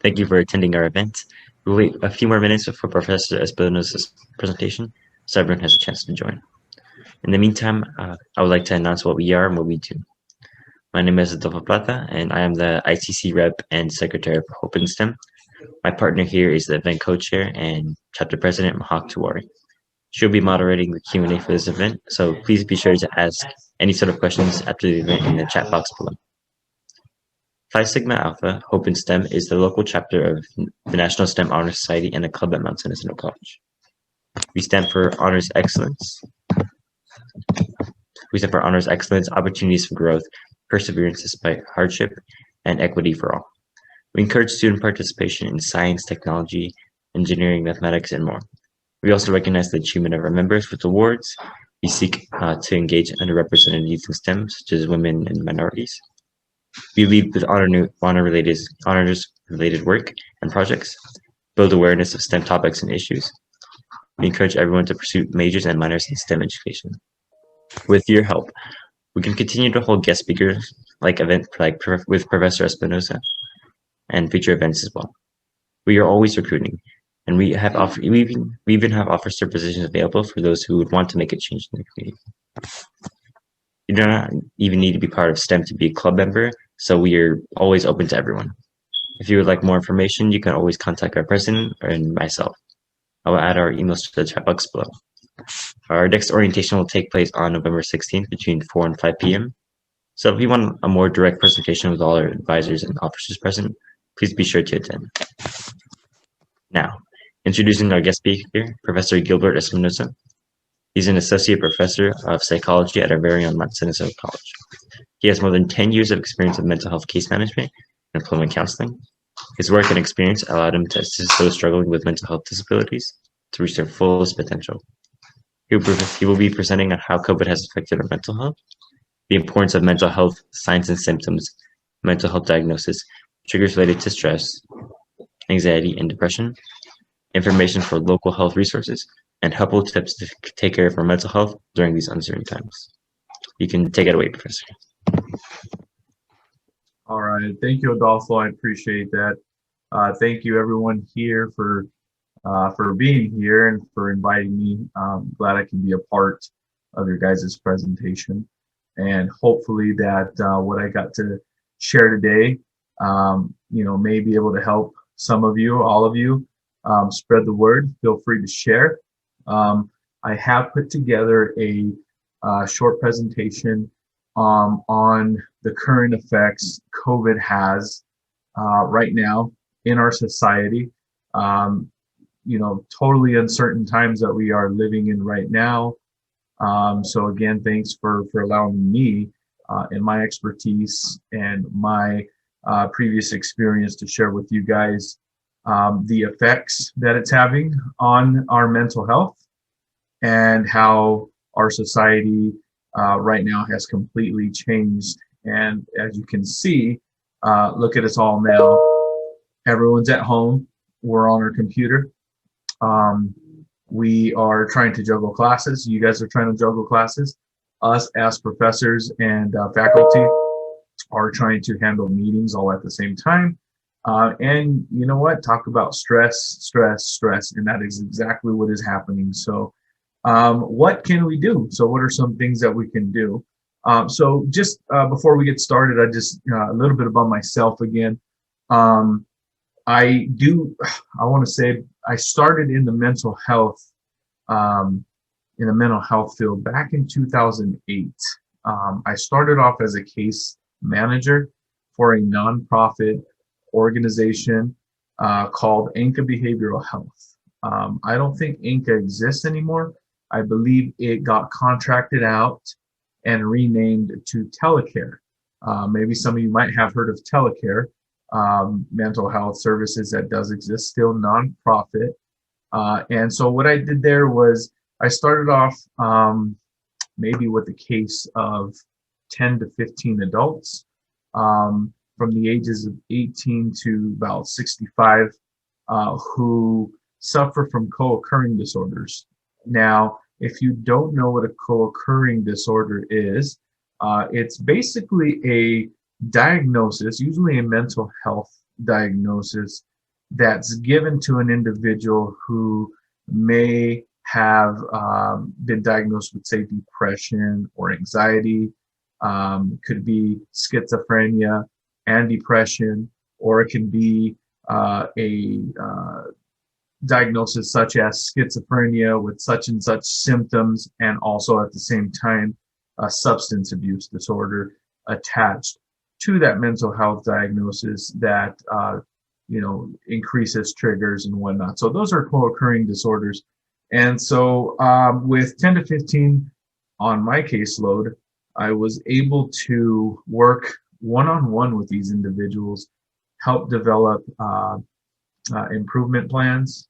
Thank you for attending our event. We'll wait a few more minutes for Professor Espinoza's presentation so everyone has a chance to join. In the meantime, I would like to announce what we are and what we do. My name is Adolfo Plata, and I am the ICC rep and secretary for Hope and STEM. My partner here is the event co-chair and chapter president, Mahak Tiwari. She'll be moderating the Q&A for this event, so please be sure to ask any sort of questions after the event in the chat box below. Phi Sigma Alpha, Hope and STEM, is the local chapter of the National STEM Honor Society and a club at Mount Jacinto College. We stand for honors excellence. We stand for honors excellence, opportunities for growth, perseverance despite hardship, and equity for all. We encourage student participation in science, technology, engineering, mathematics, and more. We also recognize the achievement of our members with awards. We seek to engage underrepresented youth in STEM, such as women and minorities. We lead with honors-related work and projects, build awareness of STEM topics and issues. We encourage everyone to pursue majors and minors in STEM education. With your help, we can continue to hold guest speakers with Professor Espinoza and future events as well. We are always recruiting, and we even have officer positions available for those who would want to make a change in the community. You do not even need to be part of STEM to be a club member, so we are always open to everyone. If you would like more information, you can always contact our president and myself. I will add our emails to the chat box below. Our next orientation will take place on November 16th between 4 and 5 p.m. So if you want a more direct presentation with all our advisors and officers present, please be sure to attend. Now, introducing our guest speaker, Professor Gilbert Espinoza. He's an associate professor of psychology at our very own Mount Jacinto College. He has more than 10 years of experience in mental health case management and employment counseling. His work and experience allowed him to assist those struggling with mental health disabilities to reach their fullest potential. He will be presenting on how COVID has affected our mental health, the importance of mental health signs and symptoms, mental health diagnosis, triggers related to stress, anxiety, and depression, information for local health resources, and helpful tips to take care of our mental health during these uncertain times. You can take it away, Professor. All right, thank you, Adolfo. I appreciate that. Thank you, everyone here for being here and for inviting me. I'm glad I can be a part of your guys' presentation, and hopefully that what I got to share today, may be able to help some of you, all of you, spread the word. Feel free to share. I have put together a short presentation on the current effects COVID has right now in our society. Totally uncertain times that we are living in right now. So again, thanks for allowing me and my expertise and my previous experience to share with you guys the effects that it's having on our mental health and how our society right now has completely changed. And as you can see, look at us all now. Everyone's at home. We're on our computer. We are trying to juggle classes. You guys are trying to juggle classes. Us as professors and faculty are trying to handle meetings all at the same time. And you know what? Talk about stress. And that is exactly what is happening. So what can we do? So what are some things that we can do? So just before we get started, a little bit about myself again. I want to say I started in the mental health field back in 2008. I started off as a case manager for a nonprofit organization called Inca Behavioral Health. I don't think Inca exists anymore. I believe it got contracted out and renamed to Telecare. Maybe some of you might have heard of Telecare. Mental health services that does exist, still nonprofit. And so what I did there was I started off maybe with a case of 10 to 15 adults from the ages of 18 to about 65 who suffer from co-occurring disorders. Now, if you don't know what a co-occurring disorder is, it's basically a diagnosis, usually a mental health diagnosis that's given to an individual who may have been diagnosed with, say, depression or anxiety. Could be schizophrenia and depression, or it can be a diagnosis such as schizophrenia with such and such symptoms, and also at the same time a substance abuse disorder attached to that mental health diagnosis that increases triggers and whatnot. So those are co-occurring disorders. And so with 10 to 15 on my caseload, I was able to work one-on-one with these individuals, help develop improvement plans,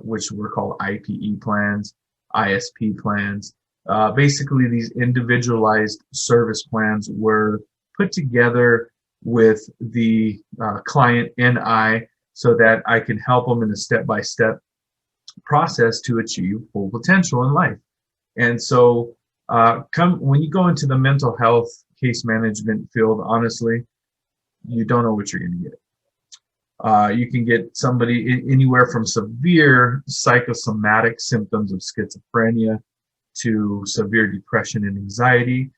which were called IPE plans, ISP plans. Basically, these individualized service plans were put together with the client and I, so that I can help them in a step-by-step process to achieve full potential in life. And so when you go into the mental health case management field, honestly, you don't know what you're going to get. You can get somebody anywhere from severe psychosomatic symptoms of schizophrenia to severe depression and anxiety.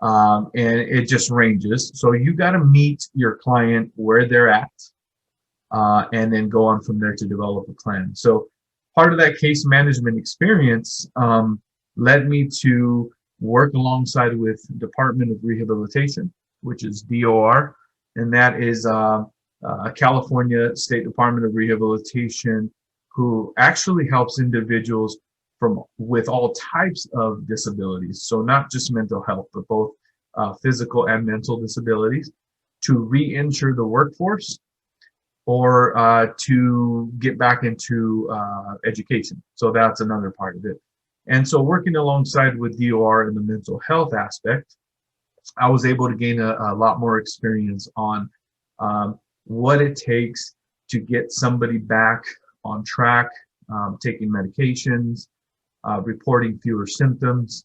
And it just ranges. So you got to meet your client where they're at, and then go on from there to develop a plan. So part of that case management experience led me to work alongside with Department of Rehabilitation, which is DOR, and that is California State Department of Rehabilitation, who actually helps individuals with all types of disabilities. So not just mental health, but both physical and mental disabilities, to re-enter the workforce or to get back into education. So that's another part of it. And so working alongside with DOR in the mental health aspect, I was able to gain a lot more experience on what it takes to get somebody back on track, taking medications, reporting fewer symptoms,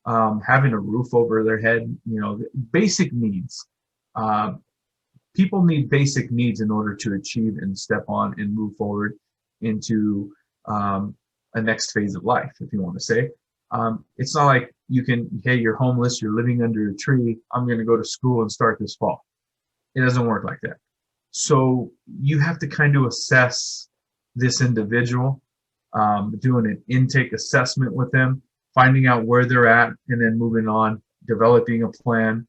having a roof over their head, basic needs. People need basic needs in order to achieve and step on and move forward into a next phase of life, if you want to say. It's not like hey, you're homeless, you're living under a tree, I'm going to go to school and start this fall. It doesn't work like that. So you have to kind of assess this individual, doing an intake assessment with them, finding out where they're at, and then moving on, developing a plan,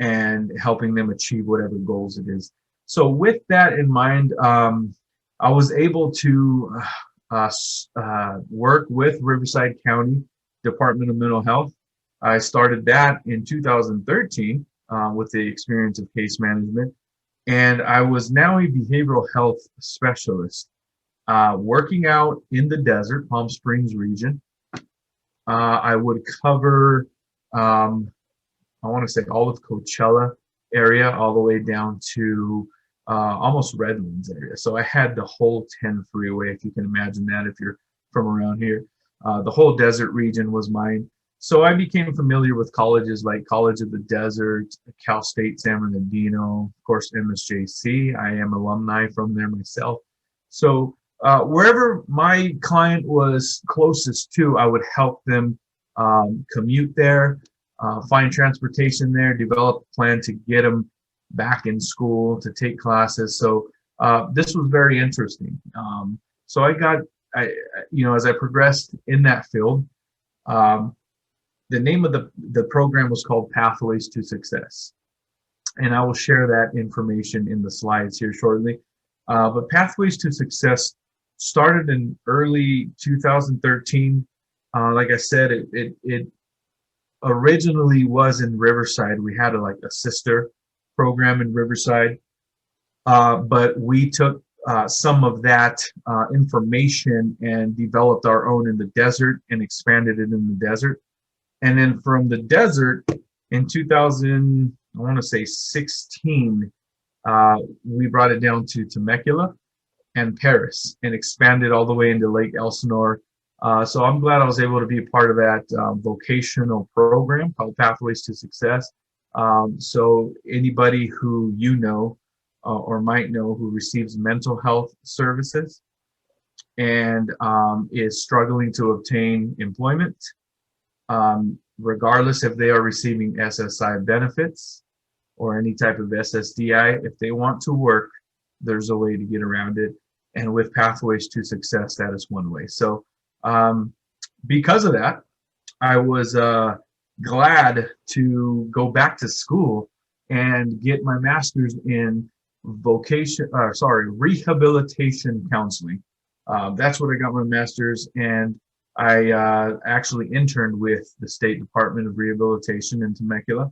and helping them achieve whatever goals it is. So with that in mind, I was able to work with Riverside County Department of Mental Health. I started that in 2013 with the experience of case management, and I was now a behavioral health specialist working out in the desert, Palm Springs region. I would cover, I want to say, all of Coachella area, all the way down to almost Redlands area. So I had the whole 10 freeway, if you can imagine that, if you're from around here. The whole desert region was mine. So I became familiar with colleges like College of the Desert, Cal State San Bernardino, of course, MSJC. I am alumni from there myself. So wherever my client was closest to, I would help them commute there, find transportation there, develop a plan to get them back in school, to take classes. So this was very interesting. So as I progressed in that field, the name of the program was called Pathways to Success. And I will share that information in the slides here shortly. But Pathways to Success started in early 2013. Like I said, it originally was in Riverside. We had a sister program in Riverside, but we took some of that information and developed our own in the desert and expanded it in the desert. And then from the desert in 2016, we brought it down to Temecula and Paris and expanded all the way into Lake Elsinore. So I'm glad I was able to be a part of that vocational program called Pathways to Success. So anybody who or might know who receives mental health services and is struggling to obtain employment, regardless if they are receiving SSI benefits or any type of SSDI. If they want to work, there's a way to get around it. And with Pathways to Success, that is one way. So because of that, I was glad to go back to school and get my master's in rehabilitation counseling. That's what I got my master's, and I actually interned with the State Department of Rehabilitation in Temecula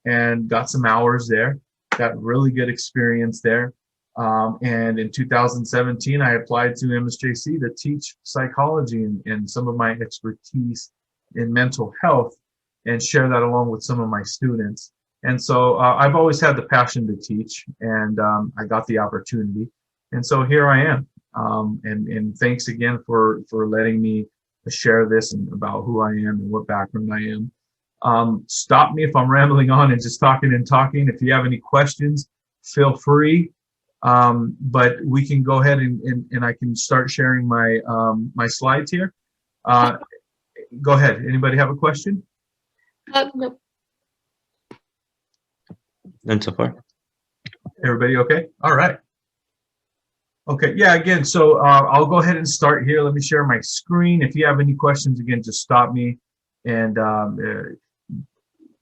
and got some hours there. Got really good experience there. And in 2017, I applied to MSJC to teach psychology and some of my expertise in mental health and share that along with some of my students. And so I've always had the passion to teach, and I got the opportunity. And so here I am. And thanks again for letting me share this and about who I am and what background I am. Stop me if I'm rambling on and just talking. If you have any questions, feel free. But we can go ahead and I can start sharing my my slides here. Go ahead. Anybody have a question? No. None so far. Everybody okay? All right. Okay, yeah, again, so I'll go ahead and start here. Let me share my screen. If you have any questions, again, just stop me. And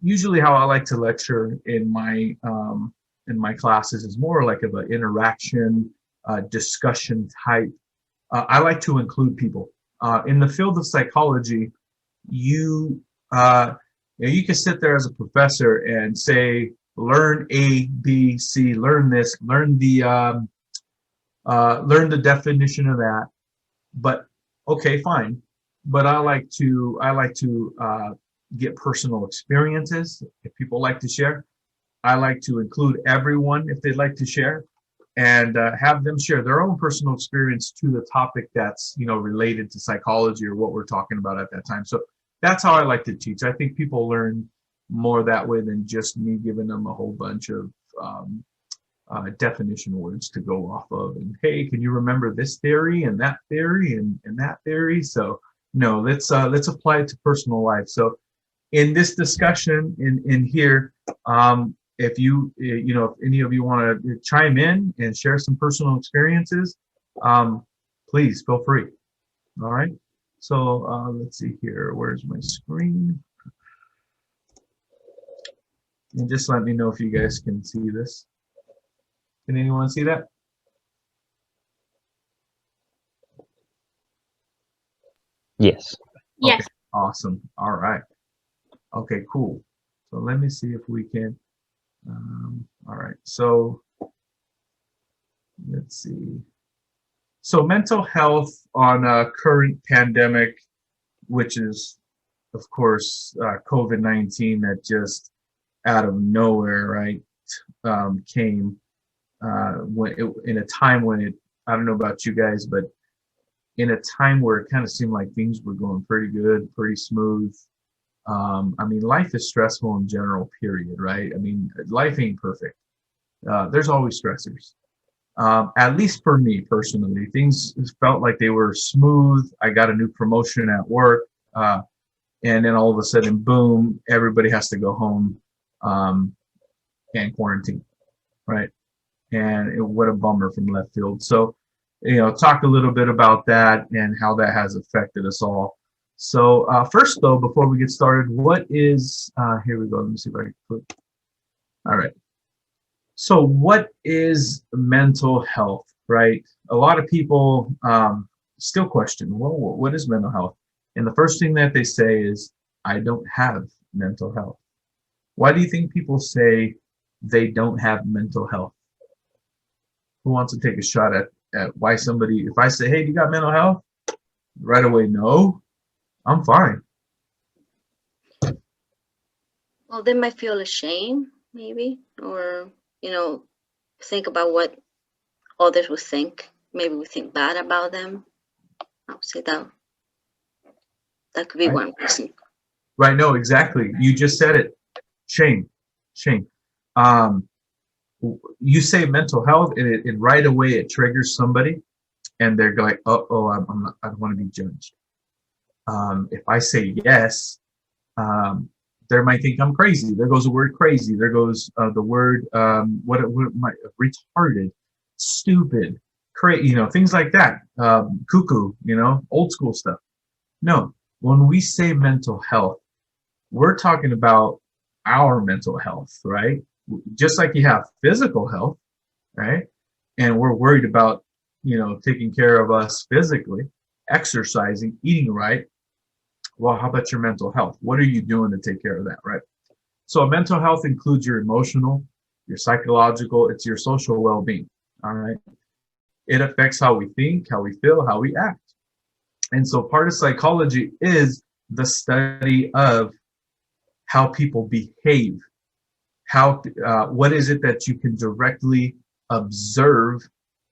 usually how I like to lecture in my classes is more like of an interaction, discussion type. I like to include people. In the field of psychology, you can sit there as a professor and say, learn A, B, C, learn this, learn the definition of that. But okay, fine. But I like to get personal experiences if people like to share. I like to include everyone if they'd like to share, and have them share their own personal experience to the topic that's related to psychology or what we're talking about at that time. So that's how I like to teach. I think people learn more that way than just me giving them a whole bunch of definition words to go off of. And hey, can you remember this theory and that theory and that theory? So no, let's apply it to personal life. So in this discussion in here, if if any of you want to chime in and share some personal experiences, please feel free. All right. So let's see here. Where's my screen? And just let me know if you guys can see this. Can anyone see that? Yes. Yes. Okay, awesome. All right. Okay, cool. So let me see if we can. All right. So let's see. So mental health on a current pandemic, which is, of course, COVID-19 that just out of nowhere, right, came in a time when it, I don't know about you guys, but in a time where it kind of seemed like things were going pretty good, pretty smooth. I mean, life is stressful in general, period, right? I mean, life ain't perfect. There's always stressors. At least for me personally, things felt like they were smooth. I got a new promotion at work. And then all of a sudden, boom, everybody has to go home and quarantine, right? And what a bummer from left field. So, talk a little bit about that and how that has affected us all. So first, though, before we get started, what is, here we go. Let me see if I can put, all right. So what is mental health, right? A lot of people still question, well, what is mental health? And the first thing that they say is, I don't have mental health. Why do you think people say they don't have mental health? Who wants to take a shot at why somebody, if I say, hey, do you got mental health? Right away, no, I'm fine. Well, they might feel ashamed, maybe, or, think about what others would think. Maybe we think bad about them. I would say that could be one reason. Right, no, exactly. You just said it. Shame. you say mental health, and it right away it triggers somebody, and they're like, oh, I'm not, I don't want to be judged. If I say yes, they might think I'm crazy. There goes the word crazy. There goes the word retarded, stupid, things like that. Cuckoo, old school stuff. No, when we say mental health, we're talking about our mental health, right? Just like you have physical health, right? And we're worried about, taking care of us physically, exercising, eating right. Well, how about your mental health? What are you doing to take care of that, right? So mental health includes your emotional, your psychological, it's your social well-being, all right? It affects how we think, how we feel, how we act. And so part of psychology is the study of how people behave. What is it that you can directly observe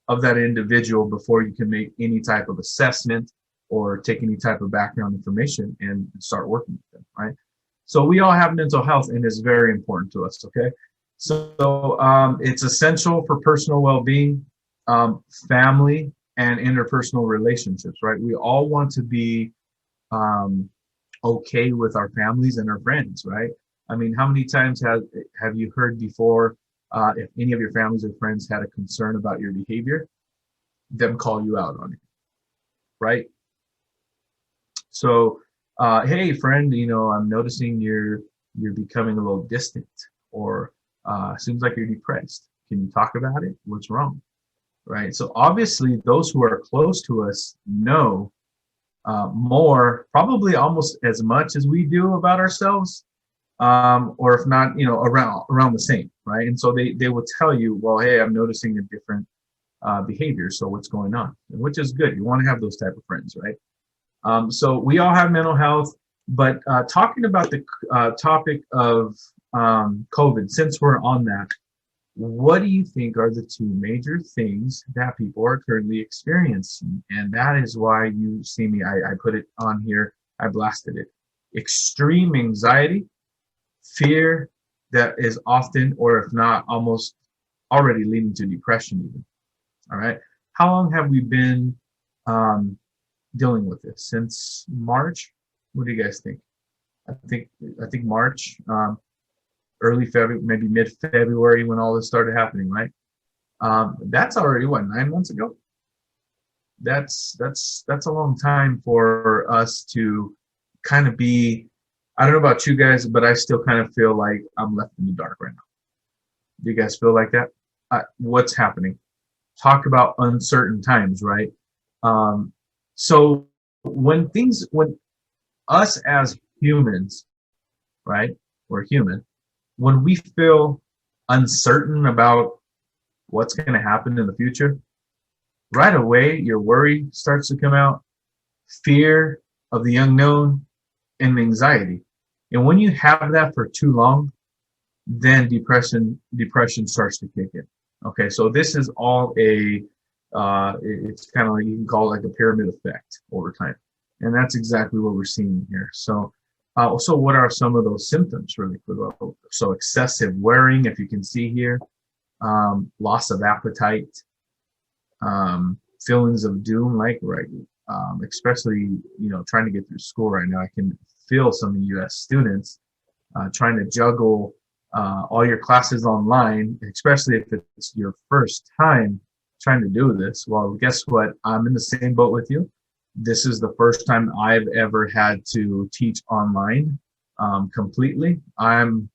of that individual before you can make any type of assessment or take any type of background information and start working with them, right? So we all have mental health, and it's very important to us, okay? So it's essential for personal well-being, family, and interpersonal relationships, right? We all want to be okay with our families and our friends, right? I mean, how many times have you heard before, if any of your families or friends had a concern about your behavior, them call you out on it, right? So, hey, friend, I'm noticing you're becoming a little distant, or seems like you're depressed. Can you talk about it? What's wrong? Right? So obviously, those who are close to us know more, probably almost as much as we do about ourselves, or if not, around the same, right? And so they will tell you, well, hey, I'm noticing a different behavior. So what's going on? Which is good. You want to have those type of friends, right? So we all have mental health, but talking about the topic of COVID, since we're on that, what do you think are the two major things that people are currently experiencing? And that is why you see me, I put it on here, I blasted it. Extreme anxiety, fear that is often, or if not, almost already leading to depression even. All right. How long have we been dealing with this? Since March? What do you guys think? I think March, early February, maybe mid-February when all this started happening, right? That's already what, 9 months ago? That's a long time for us to kind of be, I don't know about you guys, but I still kind of feel like I'm left in the dark right now. Do you guys feel like that? What's happening? Talk about uncertain times, right? So when us as humans, right? We're human. When we feel uncertain about what's going to happen in the future, right away, your worry starts to come out, fear of the unknown, and anxiety. And when you have that for too long, then depression starts to kick in. Okay, so this is all it's kind of like, you can call it like a pyramid effect over time. And that's exactly what we're seeing here. So what are some of those symptoms really quick? So excessive worrying, if you can see here, loss of appetite, feelings of doom, especially, trying to get through school right now. I can feel some of you as students trying to juggle all your classes online, especially if it's your first time trying to do this. Well, guess what? I'm in the same boat with you. This is the first time I've ever had to teach online completely. I'm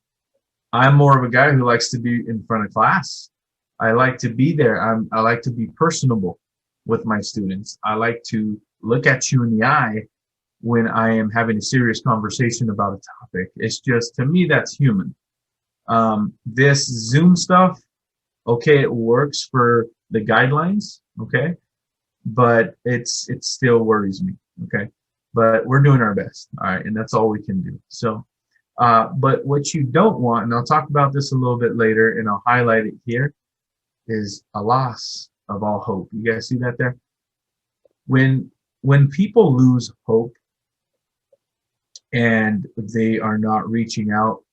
more of a guy who likes to be in front of class. I like to be there. I like to be personable with my students. I like to look at you in the eye when I am having a serious conversation about a topic. It's just, to me, that's human. This Zoom stuff, okay, it works for the guidelines, okay, but it still worries me, okay, but we're doing our best, all right, and that's all we can do. So but what you don't want, and I'll talk about this a little bit later and I'll highlight it here, is a loss of all hope. You guys see that there? When people lose hope and they are not reaching out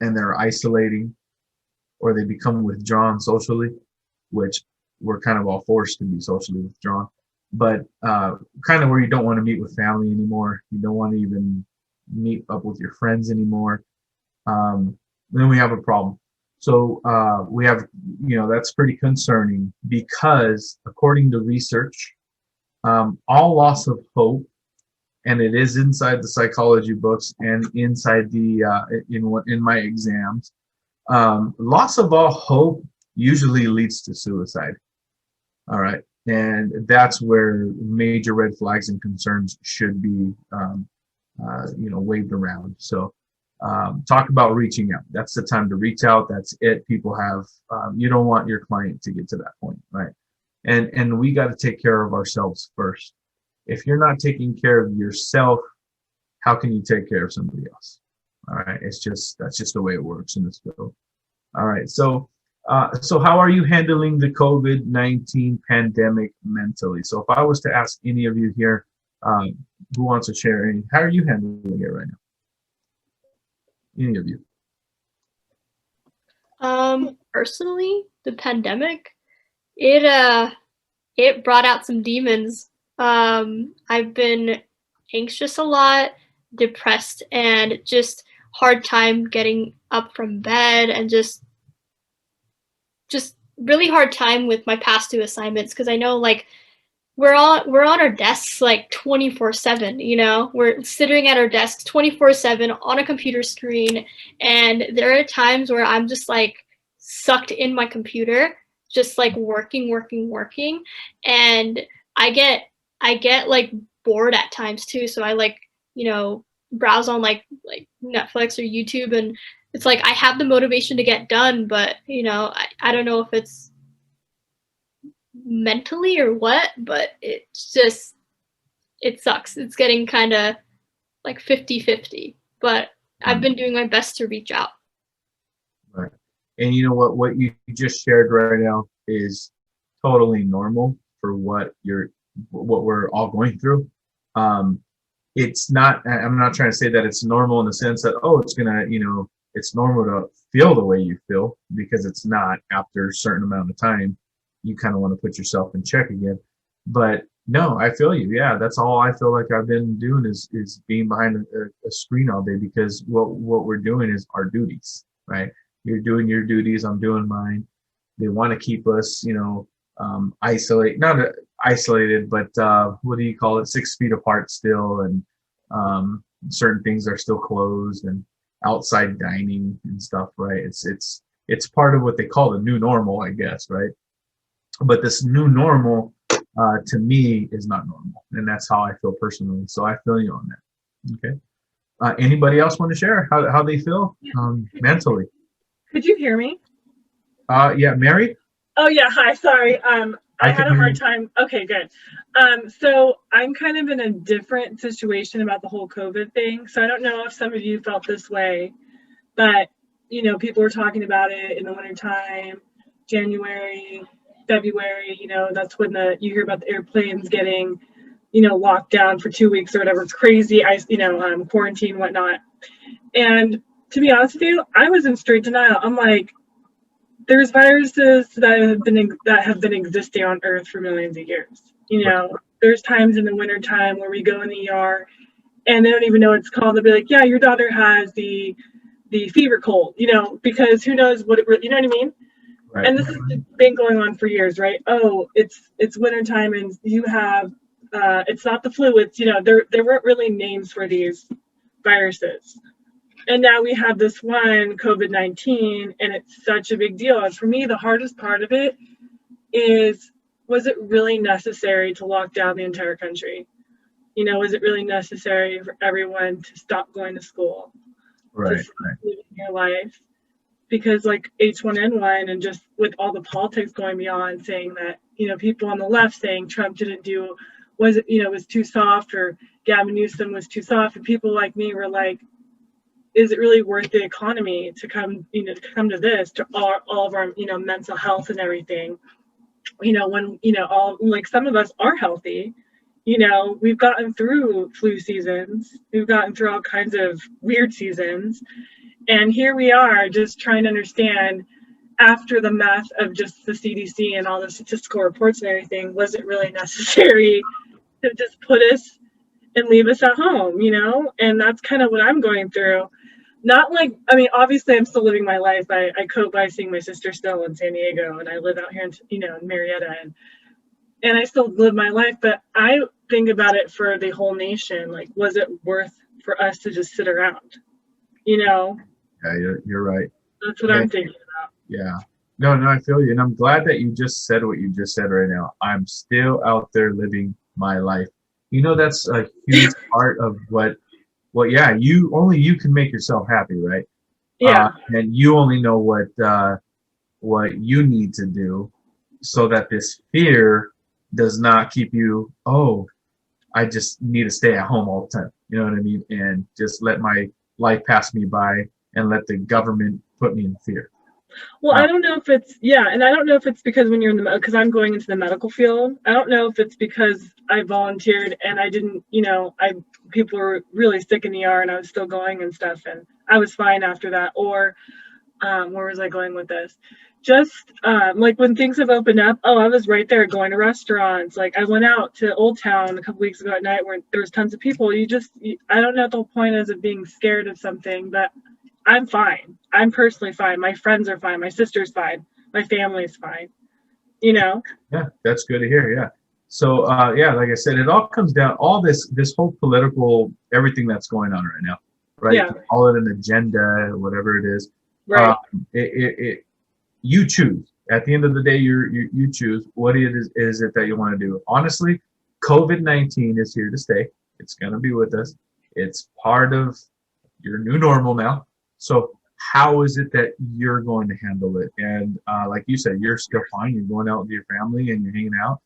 and they're isolating, or they become withdrawn socially, which we're kind of all forced to be socially withdrawn. But kind of where you don't want to meet with family anymore, you don't want to even meet up with your friends anymore, then we have a problem. So we have, that's pretty concerning, because according to research, all loss of hope, and it is inside the psychology books and inside the in my exams, loss of all hope usually leads to suicide. All right, and that's where major red flags and concerns should be, waved around. So talk about reaching out. That's the time to reach out. That's it. People have, you don't want your client to get to that point, right? And we got to take care of ourselves first. If you're not taking care of yourself, how can you take care of somebody else? All right. That's just the way it works in this field. All right. So how are you handling the COVID-19 pandemic mentally? So if I was to ask any of you here, who wants to share how are you handling it right now? Any of you? Personally, the pandemic, it brought out some demons. I've been anxious a lot, depressed, and just hard time getting up from bed, and just really hard time with my past due assignments, because I know we're on our desks 24/7, we're sitting at our desks 24/7 on a computer screen, and there are times where I'm just sucked in my computer, just working, and I get bored at times too, so I browse on Netflix or YouTube, and it's I have the motivation to get done, but I don't know if it's mentally or what, but it sucks. It's getting kind of 50-50, but I've been doing my best to reach out. Right. And you know what you just shared right now is totally normal for what we're all going through. It's not, I'm not trying to say that it's normal in the sense that, it's normal to feel the way you feel, because it's not. After a certain amount of time, you kind of want to put yourself in check again. But no, I feel you. Yeah, that's all I feel like I've been doing is being behind a screen all day, because what we're doing is our duties, right? You're doing your duties, I'm doing mine. They want to keep us, not isolated, but what do you call it? 6 feet apart still, and certain things are still closed, and outside dining and stuff, right? It's part of what they call the new normal, I guess, right? But this new normal, to me, is not normal, and that's how I feel personally. So I feel you on that. Okay. Anybody else want to share how they feel mentally? Could you hear me? Yeah, Mary. Oh yeah, hi. Sorry. I had a hard time. Okay, good. So I'm kind of in a different situation about the whole COVID thing. So I don't know if some of you felt this way, but people were talking about it in the wintertime, January, February, that's when you hear about the airplanes getting, locked down for 2 weeks or whatever. It's crazy. Quarantine, whatnot. And to be honest with you, I was in straight denial. I'm like, there's viruses that have been existing on Earth for millions of years. There's times in the wintertime where we go in the ER and they don't even know what it's called. They'll be like, yeah, your daughter has the fever cold, because who knows what it, you know what I mean? Right. And this has been going on for years, right? Oh, it's wintertime and you have, it's not the flu, it's, there weren't really names for these viruses. And now we have this one, COVID-19, and it's such a big deal. And for me, the hardest part of it is, was it really necessary to lock down the entire country? Was it really necessary for everyone to stop going to school? Right. To stop living your life? Because H1N1 and just with all the politics going beyond, saying that, people on the left saying Trump didn't do, was too soft, or Gavin Newsom was too soft. And people like me were like, is it really worth the economy to come to this, to all of our, mental health and everything? When, all, some of us are healthy, we've gotten through flu seasons, we've gotten through all kinds of weird seasons. And here we are just trying to understand, after the math of just the CDC and all the statistical reports and everything, was it really necessary to just put us and leave us at home, you know? And that's kind of what I'm going through. Not like, I mean, obviously I'm still living my life. I cope by seeing my sister still in San Diego, and I live out here in, you know, in Marietta, and I still live my life, but I think about it for the whole nation. Like, was it worth for us to just sit around, you know? Yeah, you're right. That's what I'm thinking about. Yeah. No, I feel you. And I'm glad that you just said what you just said right now. I'm still out there living my life. You know, that's a huge part of yeah, you can make yourself happy, right? Yeah. And you only know what you need to do so that this fear does not keep you, oh, I just need to stay at home all the time. You know what I mean? And just let my life pass me by and let the government put me in fear. Well, I don't know if it's, yeah, and I don't know if it's because when you're in because I'm going into the medical field, I don't know if it's because I volunteered and I didn't, you know, people were really sick in the ER and I was still going and stuff, and I was fine after that. Or where was I going with this? Just like when things have opened up, oh, I was right there going to restaurants. Like I went out to Old Town a couple weeks ago at night where there was tons of people. I don't know what the whole point is of being scared of something, but I'm fine. I'm personally fine. My friends are fine. My sister's fine. My family's fine. You know? Yeah, that's good to hear. Yeah. So, yeah, like I said, it all comes down, all this whole political, everything that's going on right now, right? Yeah. Call it an agenda, whatever it is. Right. You choose. At the end of the day, you choose what it is it that you want to do. Honestly, COVID-19 is here to stay. It's going to be with us. It's part of your new normal now. So how is it that you're going to handle it? And like you said, you're still fine. You're going out with your family and you're hanging out.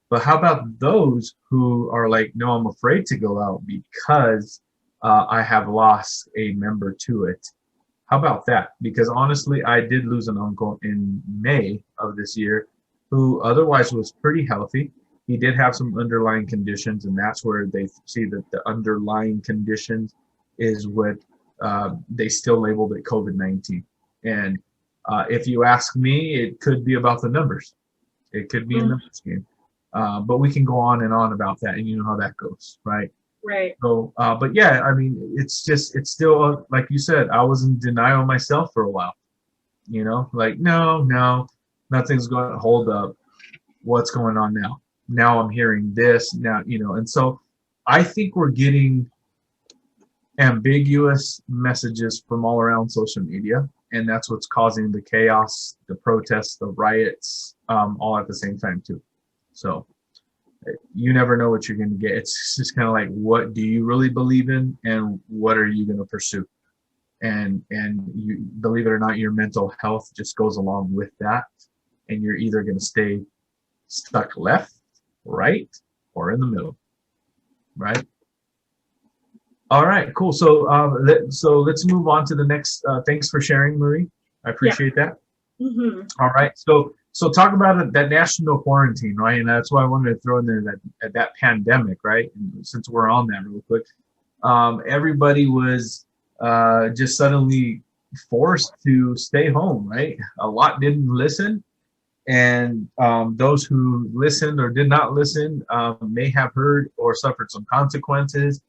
But how about those who are like, no, I'm afraid to go out because I have lost a member to it. How about that? Because honestly, I did lose an uncle in May of this year who otherwise was pretty healthy. He did have some underlying conditions, and that's where they see that the underlying conditions is what they still labeled it COVID-19. And if you ask me, it could be about the numbers. It could be a numbers game. But we can go on and on about that, and you know how that goes, right? Right. So, but yeah, I mean, it's still, like you said, I was in denial myself for a while, you know, like, no, nothing's going to hold up. What's going on now? Now I'm hearing this now, you know, and so I think we're getting ambiguous messages from all around social media, and that's what's causing the chaos, the protests, the riots, all at the same time too. So you never know what you're going to get. It's just kind of like, what do you really believe in, and what are you going to pursue? And you believe it or not, your mental health just goes along with that, and you're either going to stay stuck left, right, or in the middle, right? All right, cool. So let's move on to the next. Thanks for sharing, Marie. I appreciate that. Mm-hmm. All right, so talk about it, that national quarantine, right? And that's why I wanted to throw in there that pandemic, right? And since we're on that real quick, everybody was just suddenly forced to stay home, right? A lot didn't listen, and those who listened or did not listen may have heard or suffered some consequences,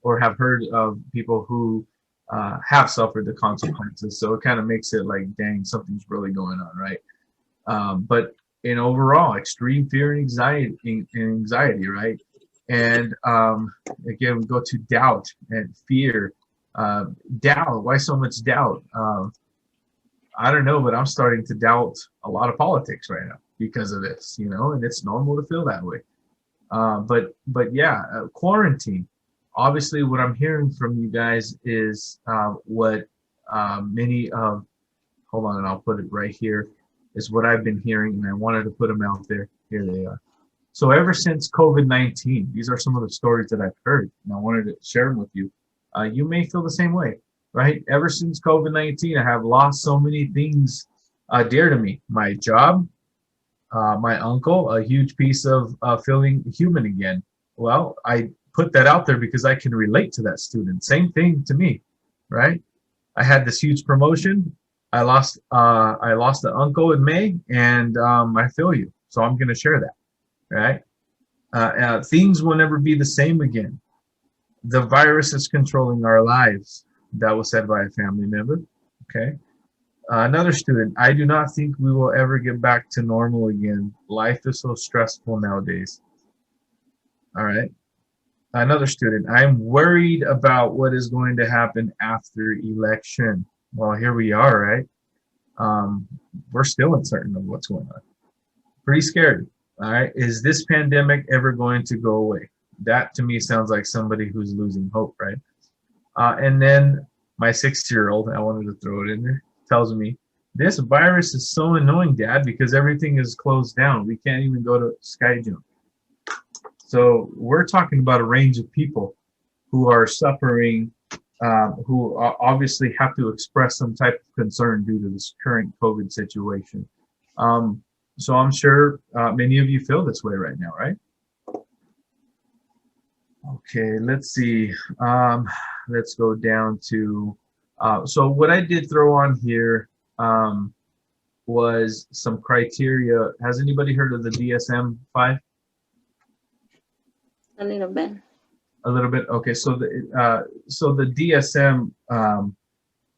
or have heard of people who have suffered the consequences. So it kind of makes it like, dang, something's really going on, right? But in overall, extreme fear and anxiety, right? And again, we go to doubt and fear. Doubt. Why so much doubt? I don't know, but I'm starting to doubt a lot of politics right now because of this, you know, and it's normal to feel that way. But yeah, quarantine. Obviously, what I'm hearing from you guys is what many of, hold on, and I'll put it right here, is what I've been hearing, and I wanted to put them out there. Here they are. So ever since COVID-19, these are some of the stories that I've heard, and I wanted to share them with you. You may feel the same way, right? Ever since COVID-19, I have lost so many things dear to me. My job, my uncle, a huge piece of feeling human again. Well, I put that out there because I can relate to that student. Same thing to me, right? I had this huge promotion. I lost an uncle in May, and I feel you. So I'm going to share that. Right? Things will never be the same again. The virus is controlling our lives. That was said by a family member. Okay. Another student, I do not think we will ever get back to normal again. Life is so stressful nowadays. All right. Another student, I'm worried about what is going to happen after election. Well, here we are, right? We're still uncertain of what's going on. Pretty scary. All right. Is this pandemic ever going to go away? That to me sounds like somebody who's losing hope, right? And then my 6-year-old, I wanted to throw it in there, tells me, this virus is so annoying, Dad, because everything is closed down. We can't even go to Sky Jump. So we're talking about a range of people who are suffering, who obviously have to express some type of concern due to this current COVID situation. So I'm sure many of you feel this way right now, right? Okay, let's see. Let's go down to, so what I did throw on here was some criteria. Has anybody heard of the DSM-5? A little bit. A little bit. Okay, so the DSM.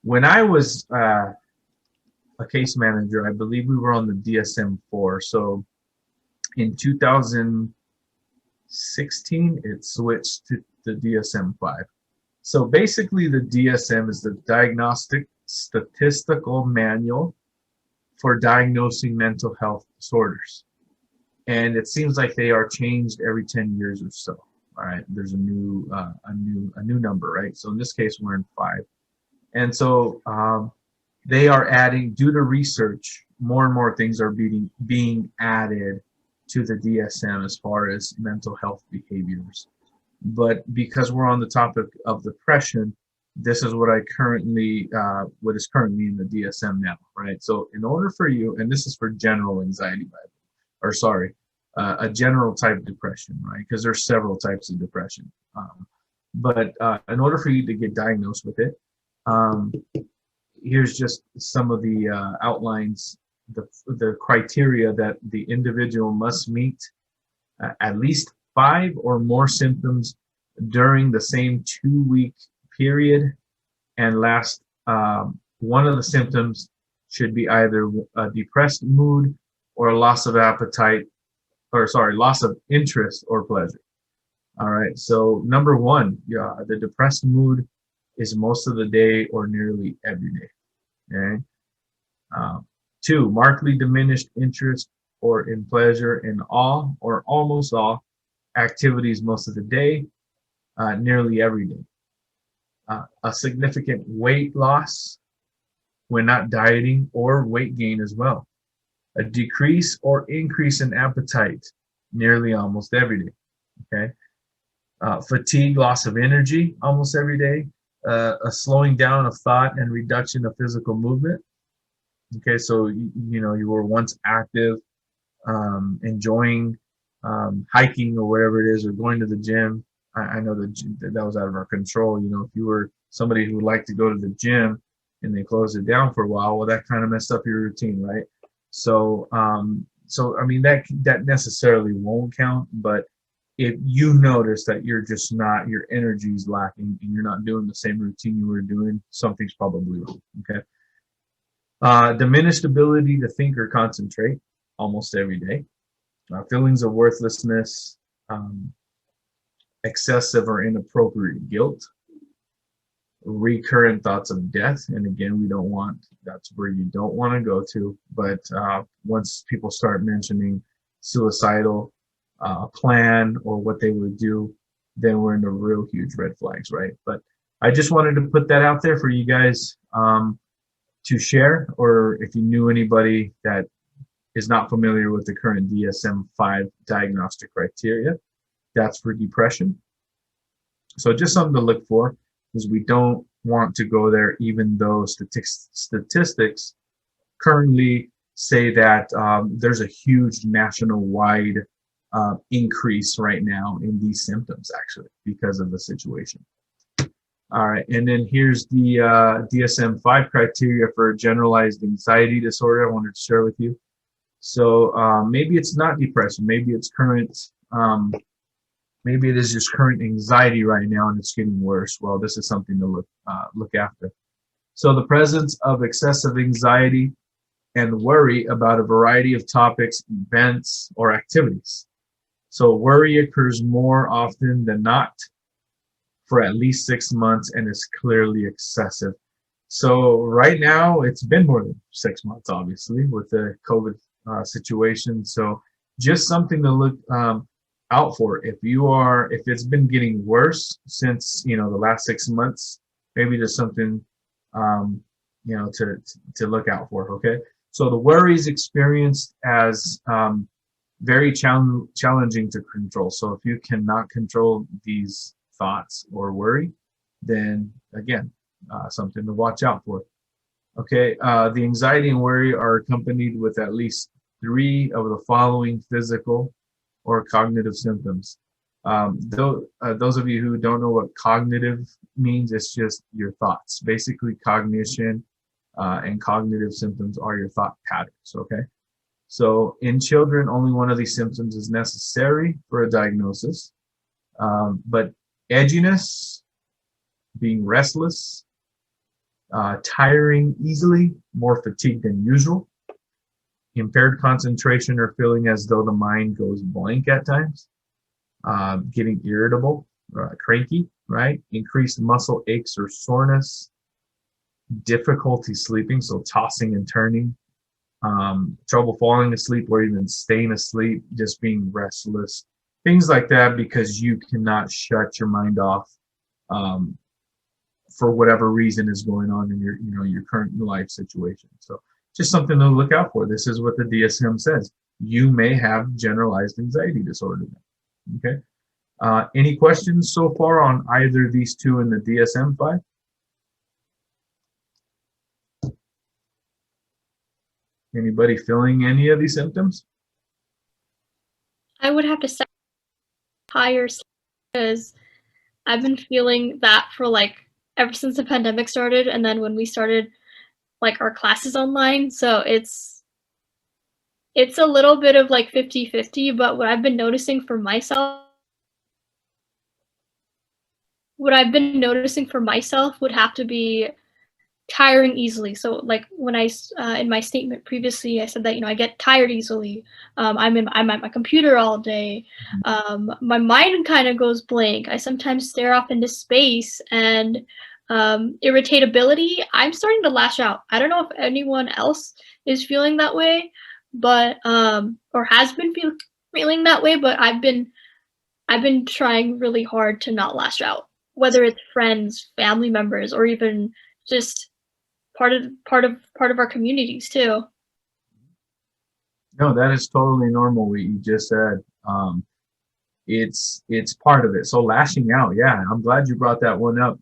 When I was a case manager, I believe we were on the DSM-4. So in 2016, it switched to the DSM-5. So basically, the DSM is the Diagnostic Statistical Manual for diagnosing mental health disorders. And it seems like they are changed every 10 years or so. All right, there's a new number, right? So in this case, we're in 5, and so they are adding, due to research, more and more things are being added to the DSM as far as mental health behaviors. But because we're on the topic of depression, this is what is currently in the DSM now, right? So in order for you, and this is for general anxiety, a general type depression, right? Because there's several types of depression. But in order for you to get diagnosed with it, here's just some of the outlines, the criteria that the individual must meet: at least 5 or more symptoms during the same 2-week period, and last, one of the symptoms should be either a depressed mood or a loss of appetite, loss of interest or pleasure. All right, so number 1, the depressed mood is most of the day or nearly every day. Okay. 2, markedly diminished interest or in pleasure in all or almost all activities most of the day, nearly every day. A significant weight loss when not dieting, or weight gain as well. A decrease or increase in appetite nearly almost every day. Okay. Fatigue, loss of energy almost every day. A slowing down of thought and reduction of physical movement. Okay, so you were once active, enjoying hiking or whatever it is, or going to the gym. I know that was out of our control. If you were somebody who would like to go to the gym and they closed it down for a while, well, that kind of messed up your routine, right? So I mean, that necessarily won't count, but if you notice that you're just not, your energy is lacking and you're not doing the same routine you were doing, something's probably wrong. Okay. Diminished ability to think or concentrate almost every day. Feelings of worthlessness, excessive or inappropriate guilt, recurrent thoughts of death. And again, that's where you don't want to go to. But once people start mentioning suicidal plan or what they would do, then we're into real huge red flags, right? But I just wanted to put that out there for you guys to share, or if you knew anybody that is not familiar with the current DSM-5 diagnostic criteria, that's for depression. So just something to look for, because we don't want to go there, even though statistics currently say that there's a huge national-wide increase right now in these symptoms, actually, because of the situation. All right, and then here's the DSM-5 criteria for generalized anxiety disorder I wanted to share with you. So maybe it's not depression, maybe it's current, maybe it is just current anxiety right now and it's getting worse. Well, this is something to look after. So the presence of excessive anxiety and worry about a variety of topics, events, or activities. So worry occurs more often than not for at least 6 months and is clearly excessive. So right now, it's been more than 6 months, obviously, with the COVID situation. So just something to look out for. If it's been getting worse since, the last 6 months, maybe there's something, to look out for, okay? So the worry is experienced as very challenging to control. So if you cannot control these thoughts or worry, then again, something to watch out for. Okay, the anxiety and worry are accompanied with at least 3 of the following physical or cognitive symptoms. Those of you who don't know what cognitive means, it's just your thoughts. Basically, cognition and cognitive symptoms are your thought patterns, okay? So in children, only one of these symptoms is necessary for a diagnosis. But edginess, being restless, tiring easily, more fatigued than usual, impaired concentration or feeling as though the mind goes blank at times, getting irritable, cranky, right? Increased muscle aches or soreness, difficulty sleeping, so tossing and turning, trouble falling asleep or even staying asleep, just being restless, things like that, because you cannot shut your mind off for whatever reason is going on in your current life situation. So just something to look out for. This is what the DSM says. You may have generalized anxiety disorder. Okay. Any questions so far on either of these two in the DSM-5? Anybody feeling any of these symptoms? I would have to say higher because I've been feeling that for ever since the pandemic started, and then when we started our classes online. So it's a little bit of 50-50, but what I've been noticing for myself would have to be tiring easily. So when I in my statement previously, I said that I get tired easily. I'm at my computer all day. My mind kind of goes blank. I sometimes stare off into space, and irritability. I'm starting to lash out. I don't know if anyone else is feeling that way, but or has been feeling that way. But I've been trying really hard to not lash out, whether it's friends, family members, or even just part of our communities too. No, that is totally normal what you just said. It's part of it. So lashing out, yeah, I'm glad you brought that one up.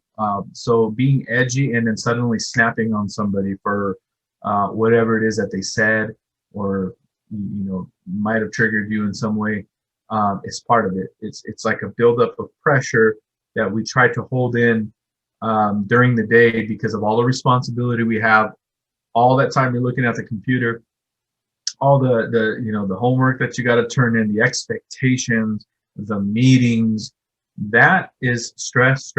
So being edgy and then suddenly snapping on somebody for whatever it is that they said, or might have triggered you in some way, is part of it. It's like a buildup of pressure that we try to hold in during the day because of all the responsibility we have, all that time you're looking at the computer, all the homework that you got to turn in, the expectations, the meetings. That is stress.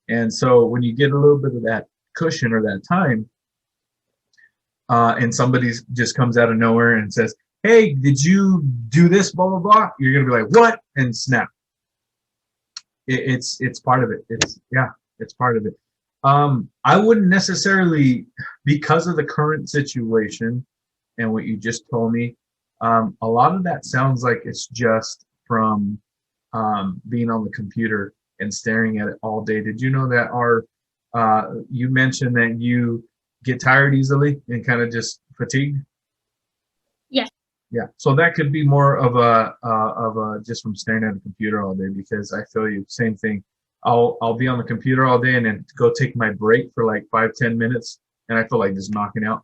And so when you get a little bit of that cushion or that time, and somebody just comes out of nowhere and says, hey, did you do this, blah, blah, blah, you're going to be like, what? And snap. It's part of it. It's part of it. I wouldn't necessarily, because of the current situation and what you just told me, a lot of that sounds like it's just from being on the computer and staring at it all day. Did you know that you mentioned that you get tired easily and kind of just fatigued? Yes. Yeah, so that could be more of a just from staring at a computer all day, because I feel you, same thing. I'll be on the computer all day and then go take my break for 5-10 minutes, and I feel like just knocking out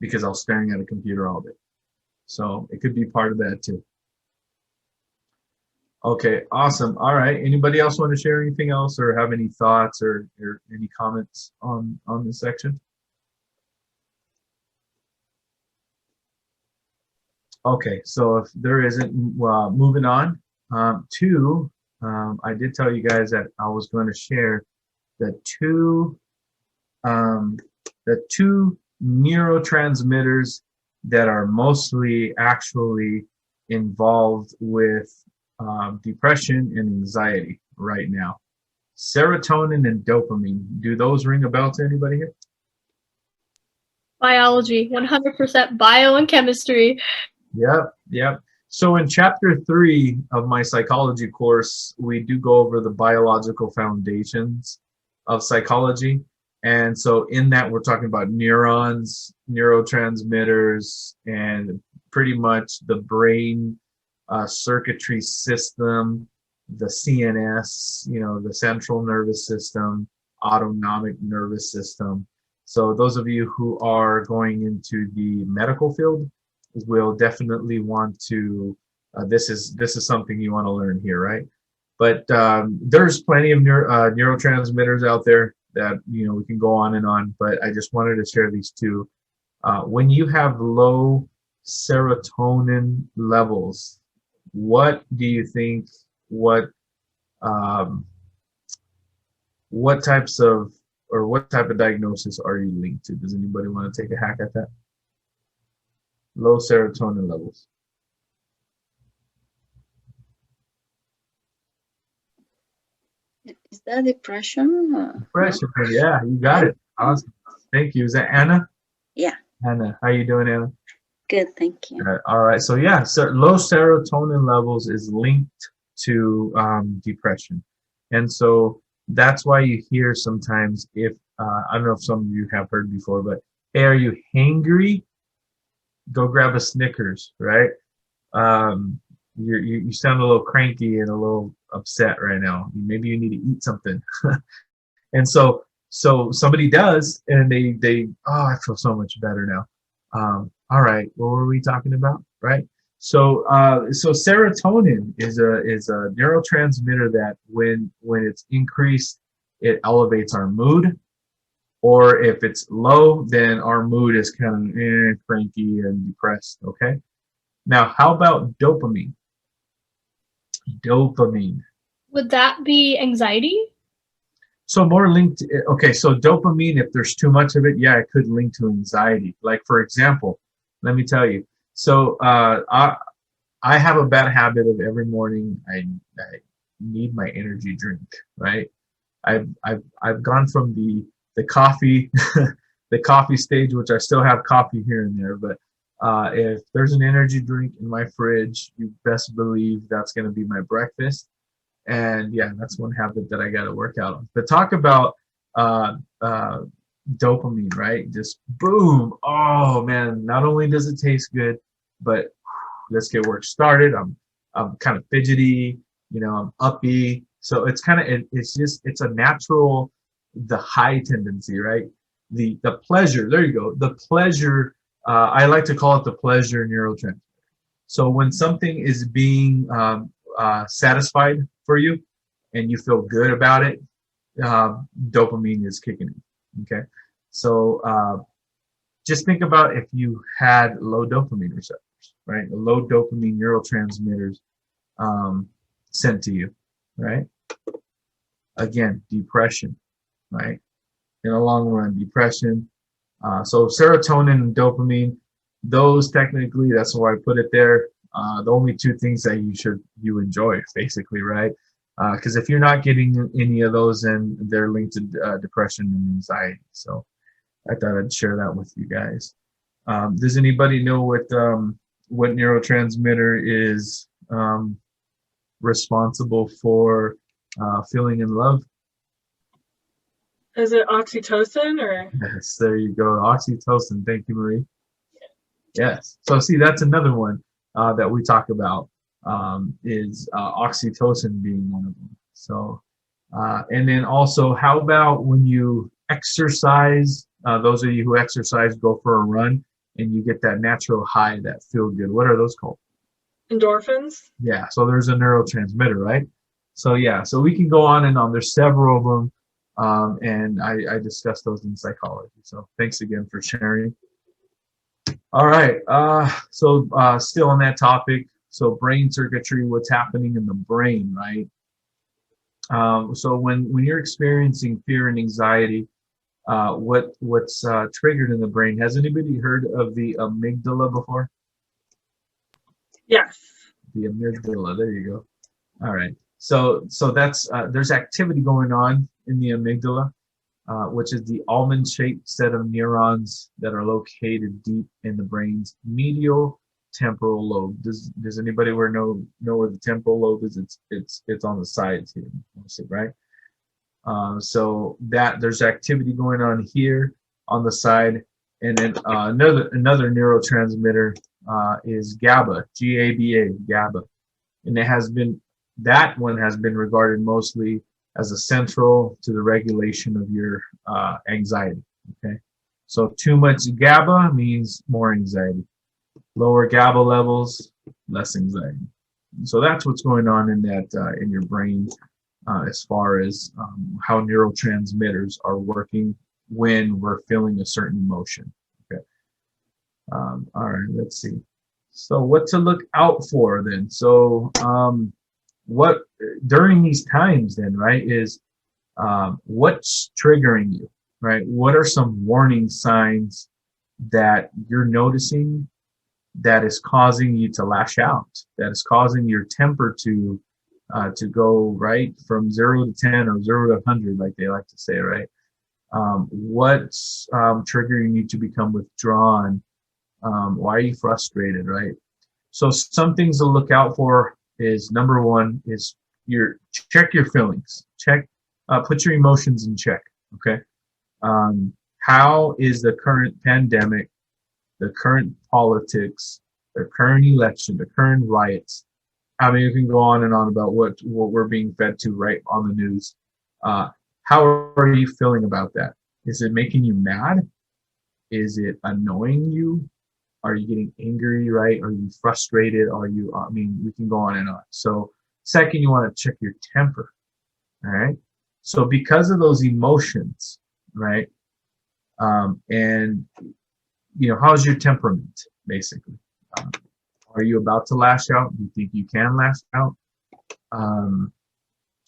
because I was staring at a computer all day. So it could be part of that too. Okay, awesome. All right. Anybody else want to share anything else or have any thoughts or any comments on this section? Okay, so if there isn't, moving on to, I did tell you guys that I was going to share the um, two neurotransmitters that are mostly actually involved with depression and anxiety right now. Serotonin and dopamine. Do those ring a bell to anybody here? Biology, 100% bio and chemistry. Yep. So in chapter 3 of my psychology course, we do go over the biological foundations of psychology. And so in that, we're talking about neurons, neurotransmitters, and pretty much the brain circuitry system, the CNS, the central nervous system, autonomic nervous system. So those of you who are going into the medical field will definitely want to, this is something you want to learn here, right? But there's plenty of neurotransmitters out there that, we can go on and on, but I just wanted to share these two. When you have low serotonin levels, what do you think, what type of diagnosis are you linked to? Does anybody want to take a hack at that? Low serotonin levels. Is that depression? Depression, yeah, you got it. Awesome. Thank you. Is that Anna? Yeah. Anna, how you doing, Anna? Good, thank you. All right. So yeah, low serotonin levels is linked to depression, and so that's why you hear sometimes, if I don't know if some of you have heard before, but hey, are you hangry? Go grab a Snickers, right? You sound a little cranky and a little upset right now. Maybe you need to eat something. And so somebody does, and they I feel so much better now. All right, what were we talking about, right? So serotonin is a neurotransmitter that when it's increased, it elevates our mood. Or if it's low, then our mood is kind of cranky and depressed, okay? Now, how about dopamine? Dopamine. Would that be anxiety? So more linked to, okay, so dopamine, if there's too much of it, yeah, it could link to anxiety. Like, for example, let me tell you. So I have a bad habit of every morning I need my energy drink, right? I've gone from the coffee the coffee stage, which I still have coffee here and there, but if there's an energy drink in my fridge, you best believe that's going to be my breakfast. And yeah, that's one habit that I got to work out on. But talk about dopamine, right? Just boom. Oh man, not only does it taste good, but let's get work started. I'm kind of fidgety, I'm uppy. So it's kind of, it's a natural, the high tendency, right? The pleasure, there you go. The pleasure, I like to call it the pleasure neurotransmitter. So when something is being satisfied for you and you feel good about it, dopamine is kicking in, okay? So just think about if you had low dopamine receptors, right? The low dopamine neurotransmitters sent to you, right? Again, depression, right? In the long run, depression. So serotonin and dopamine, those technically, that's why I put it there. The only two things that you enjoy, basically, right? Because if you're not getting any of those, then they're linked to depression and anxiety. So I thought I'd share that with you guys. Does anybody know what neurotransmitter is responsible for feeling in love? Is it oxytocin or? Yes, there you go. Oxytocin. Thank you, Marie. Yes. So see, that's another one that we talk about is oxytocin being one of them. So, and then also, how about when you exercise? Those of you who exercise, go for a run, and you get that natural high, that feel good. What are those called? Endorphins? Yeah, so there's a neurotransmitter, right? So yeah, so we can go on and on. There's several of them, and I discussed those in psychology. So thanks again for sharing. All right, so still on that topic, so brain circuitry, what's happening in the brain, right? So when you're experiencing fear and anxiety, what's triggered in the brain? Has anybody heard of the amygdala before? Yes. The amygdala, there you go. All right. So that's there's activity going on in the amygdala, which is the almond-shaped set of neurons that are located deep in the brain's medial temporal lobe. Does anybody know where the temporal lobe is? It's on the sides here, mostly, right? So that there's activity going on here on the side, and then another neurotransmitter is GABA, GABA, GABA, and that one has been regarded mostly as essential to the regulation of your anxiety. Okay, so too much GABA means more anxiety. Lower GABA levels, less anxiety. So that's what's going on in that in your brain as far as how neurotransmitters are working when we're feeling a certain emotion. Okay. All right, let's see. So what to look out for then? So what during these times then, right, is what's triggering you, right? What are some warning signs that you're noticing that is causing you to lash out, that is causing your temper to go right from 0 to 10 or 0 to 100, like they like to say, right? What's triggering you to become withdrawn? Why are you frustrated, right? So some things to look out for is, number one is check your feelings. Put your emotions in check, okay? How is the current pandemic, the current politics, the current election, the current riots? I mean, you can go on and on about what we're being fed to right on the news. How are you feeling about that? Is it making you mad? Is it annoying you? Are you getting angry, right? Are you frustrated? Are you, I mean, we can go on and on. So second, you want to check your temper, all right? So because of those emotions, right? And, how's your temperament, basically? Are you about to lash out? Do you think you can lash out?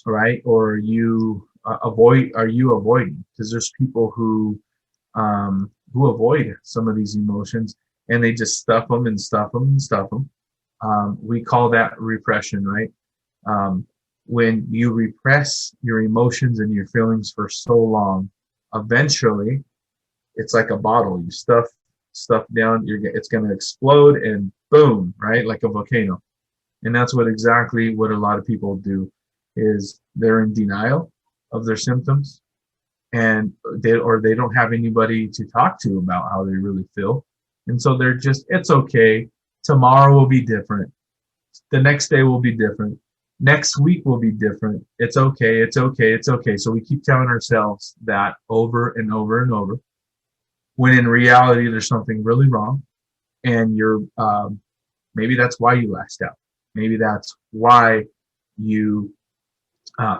Right? Or are you avoiding? Because there's people who avoid some of these emotions, and they just stuff them and stuff them and stuff them. We call that repression, right? When you repress your emotions and your feelings for so long, eventually it's like a bottle. You stuff down, it's going to explode, and boom, right? Like a volcano. And that's exactly what a lot of people do, is they're in denial of their symptoms, and they don't have anybody to talk to about how they really feel. And so they're just, it's okay. Tomorrow will be different. The next day will be different. Next week will be different. It's okay. It's okay. It's okay. So we keep telling ourselves that over and over and over, when in reality, there's something really wrong. And maybe that's why you lashed out. Maybe that's why you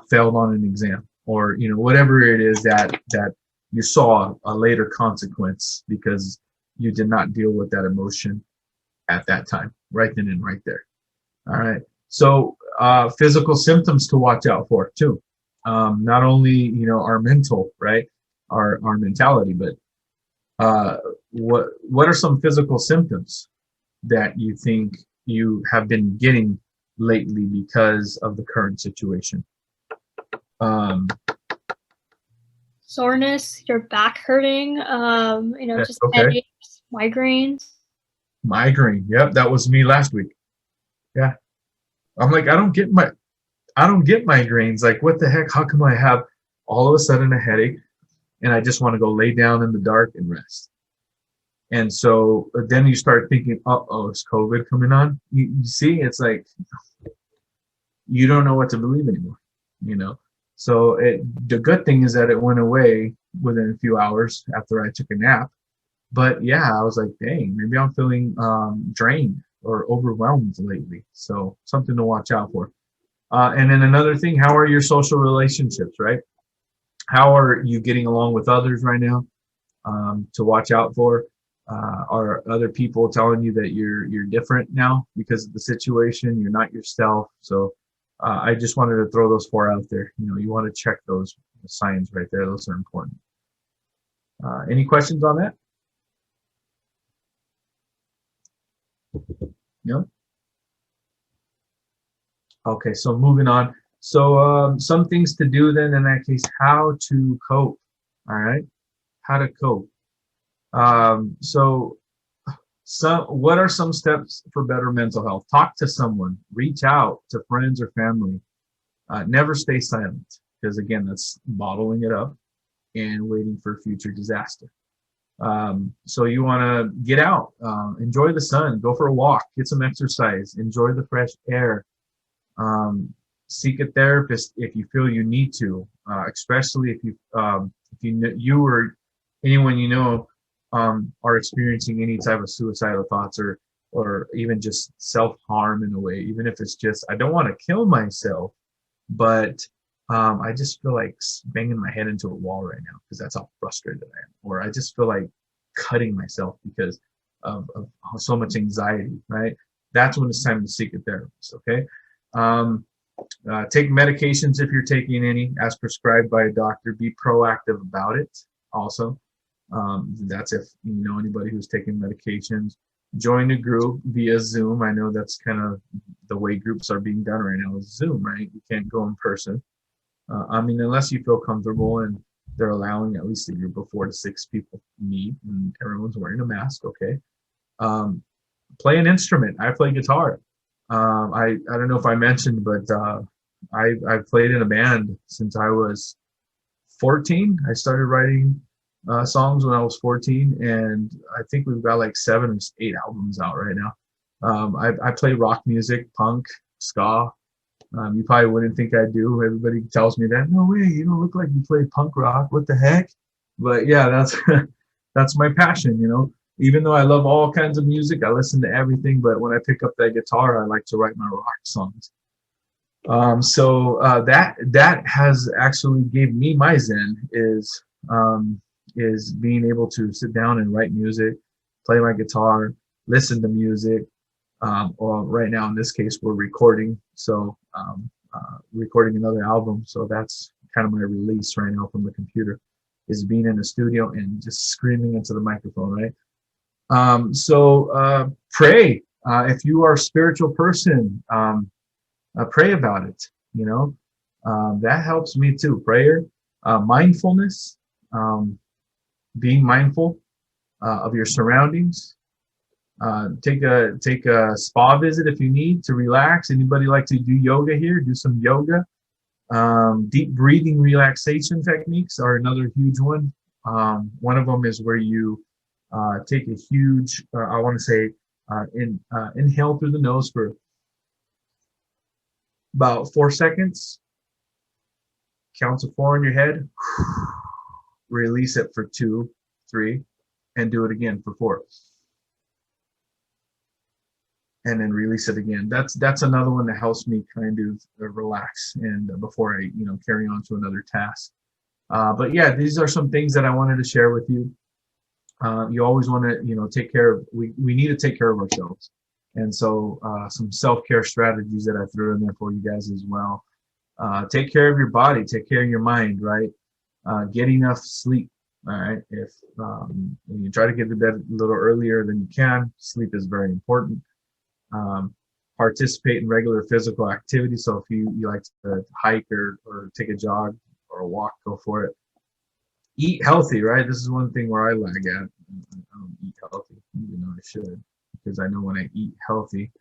failed on an exam, or whatever it is that you saw a later consequence because you did not deal with that emotion at that time, right then and right there. All right. So physical symptoms to watch out for too. Not only our mental, right, our mentality, but what are some physical symptoms that you think you have been getting lately because of the current situation? Soreness, your back hurting, just okay. headaches, migraines. Migraine. Yep, that was me last week. Yeah. I'm like, I don't get migraines. Like, what the heck? How come I have all of a sudden a headache and I just want to go lay down in the dark and rest? And so then you start thinking, is COVID coming on? You see, it's like you don't know what to believe anymore, So the good thing is that it went away within a few hours after I took a nap. But yeah, I was like, dang, maybe I'm feeling drained, or overwhelmed lately. So something to watch out for. And then another thing, how are your social relationships, right? How are you getting along with others right now? To watch out for. Are other people telling you that you're different now because of the situation? You're not yourself. So I just wanted to throw those 4 out there. You know, you want to check those signs right there. Those are important. Any questions on that? No? Okay, so moving on. So some things to do then in that case, how to cope. All right, how to cope. What are some steps for better mental health? Talk to someone, reach out to friends or family. Never stay silent, because again, that's bottling it up and waiting for future disaster. So you want to get out, enjoy the sun, go for a walk, get some exercise, enjoy the fresh air. Seek a therapist if you feel you need to, especially if you or anyone you know are experiencing any type of suicidal thoughts or even just self-harm in a way, even if it's just, I don't want to kill myself, but I just feel like banging my head into a wall right now because that's how frustrated I am. Or I just feel like cutting myself because of so much anxiety, right? That's when it's time to seek a therapist, okay? Take medications if you're taking any, as prescribed by a doctor. Be proactive about it also. That's if you know anybody who's taking medications. Join a group via Zoom. I know that's kind of the way groups are being done right now, is Zoom, right? You can't go in person. I mean, unless you feel comfortable and they're allowing at least a group of 4 to 6 people meet and everyone's wearing a mask, okay? Play an instrument. I play guitar. I don't know if I mentioned, but I've played in a band since I was 14. I started writing songs when I was 14, and I think we've got like 7 or 8 albums out right now. I play rock music, punk, ska. You probably wouldn't think I do. Everybody tells me that. No way, you don't look like you play punk rock. What the heck? But yeah, that's that's my passion, you know. Even though I love all kinds of music, I listen to everything. But when I pick up that guitar, I like to write my rock songs. That has actually gave me my zen is being able to sit down and write music, play my guitar, listen to music. Or right now, in this case, we're recording. So recording another album. So that's kind of my release right now from the computer, is being in a studio and just screaming into the microphone, right? Pray. If you are a spiritual person, pray about it. You know, that helps me too. Prayer, mindfulness, being mindful of your surroundings. Take a spa visit if you need to relax. Anybody like to do yoga here? Do some yoga. Deep breathing relaxation techniques are another huge one. One of them is where you take a huge, I want to say, inhale through the nose for about 4 seconds. Count to 4 in your head. Release it for 2, 3, and do it again for 4. And then release it again. That's another one that helps me kind of relax and before I carry on to another task. But yeah, these are some things that I wanted to share with you. You always want to take care of. We need to take care of ourselves, and so some self-care strategies that I threw in there for you guys as well. Take care of your body. Take care of your mind. Right. Get enough sleep. All right. If you try to get to bed a little earlier than you can, sleep is very important. Participate in regular physical activity. So if you like to hike or take a jog or a walk, go for it. Eat healthy, right? This is one thing where I lag at. I don't eat healthy, even though I should, because I know when I eat healthy,